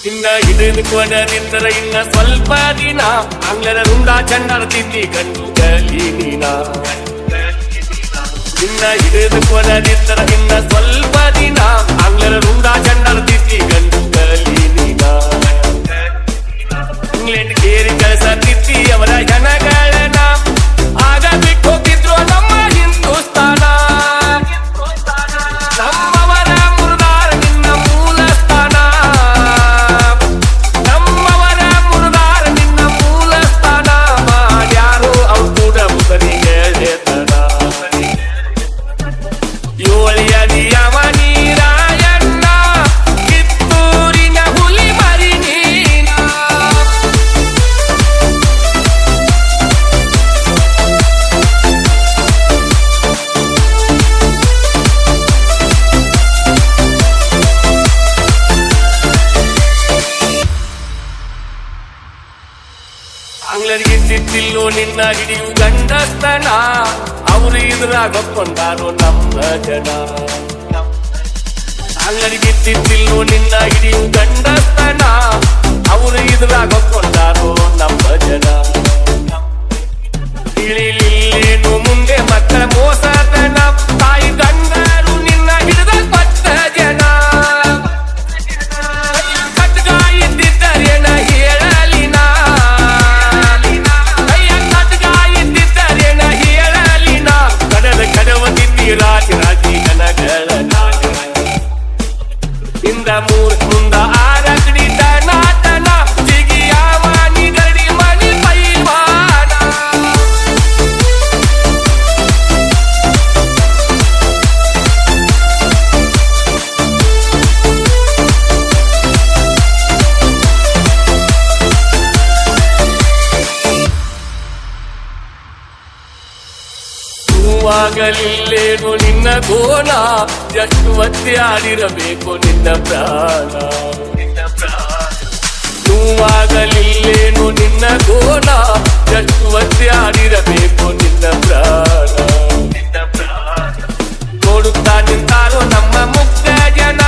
ಇನ್ನ ಹಿಡಿದುಕೊಂಡರಿದ್ದರೆ ಇನ್ನ ಸ್ವಲ್ಪ ದಿನ ಆಂಗ್ಲರ ರುಂಡ ಚಂಡರ ತಿದ್ದಿ ಗಂಡು ಕಲಿ ನೀನ. ಇನ್ನ ಹಿಡಿದುಕೊಂಡರಿದ್ದರೆ ಇನ್ನ ಸ್ವಲ್ಪ ದಿನ ಆಂಗ್ಲರ ರುಂಡ ಚಂಡರ ತಿದ್ದಿ ಗಂಡು ಕಲಿ ನೀನ. ಇಂಗ್ಲೆಂಡ್ ಕೇರಿ ಕಳಸ ತಿದ್ದಿ ಅವರ ಜನಗಳನ್ನ ಆಗ ಬಿಟ್ಟು ಹೋಗಿದ್ರು ನಮ್ಮ ಹಿಂದೂಸ್ತಾನ. ನಮ್ಮವರ ಮುರುದಾರ ನಿನ್ನ ಮೂಲ ಸ್ಥಾನ, ನಮ್ಮವರ ಮುರುದಾರ ನಿನ್ನ ಮೂಲ ಸ್ಥಾನ. ಮಾಡ್ಯಾರು ಅವ್ರು ಕೂಡ ಮುದರಿಗೆ ತನ ಯೋಳಿಯ ನಿಯಮ ನೀರಾಯಣ್ಣ ಕಿತ್ತೂರಿನ ಹುಲಿ ಮರಿ ನೀನ. ಆಂಗ್ಲರಿಗೆ ಸಿದ್ದಿಲ್ಲೋ ನಿನ್ನ ಹಿಡಿಯು ಗಂಡಸ್ತನ, ಅವರು ಎದುರಾಗೊಂಡಾರೋ ನಮ್ಮ ಜನ. ಆಂಗ್ಲರಿಗೆ ಸಿದ್ದಿಲ್ಲೋ ನಿನ್ನ ಹಿಡಿಯು ಗಂಡಸ್ತನ, ಅವರು ಎದುರಾಗೊಂಡಾರೋ ನಮ್ಮ ಜನ. ತಿಳಿಲಿಲ್ಲೇನು ಮುಂದೆ ಮಕ್ಕಳ ಮೋಸತನ, ತಾಯಿ ಗಂಡರು ನಿನ್ನ ಹಿಡಿದ ಪಟ್ಟ ಜನ. ಕಟ್ಗ ಇದ್ದಿದ್ದರೇನ ಹೇಳಲಿನ, ರಾಜಿ ರಾಜಿ ಜನಗಳ ಇಂದ ಮೂರ್ ಮುಂದ ಆರಗಡಿ ತನಾತನ ಜಿಗಿಯಾವ ನಿಗಡಿ ಮಣಿ ಪೈವಾನ. ಹೂವಾಗಲಿಲ್ಲೇನು ನಿನ್ನ ಗೋಣ, ಎಷ್ಟು ಒತ್ತಿ ಆಡಿರಬೇಕು ನಿನ್ನ ಪ್ರಾಣ. ಹೂವಾಗಲಿಲ್ಲೇನು ನಿನ್ನ ಗೋಣ, ಎಷ್ಟು ಒತ್ತಿ ಆಡಿರಬೇಕು ನಿನ್ನ ಪ್ರಾಣ. ನೋಡುತ್ತಾ ನಿಂತಾರೋ ನಮ್ಮ ಮುಗ್ಧ ಜನ,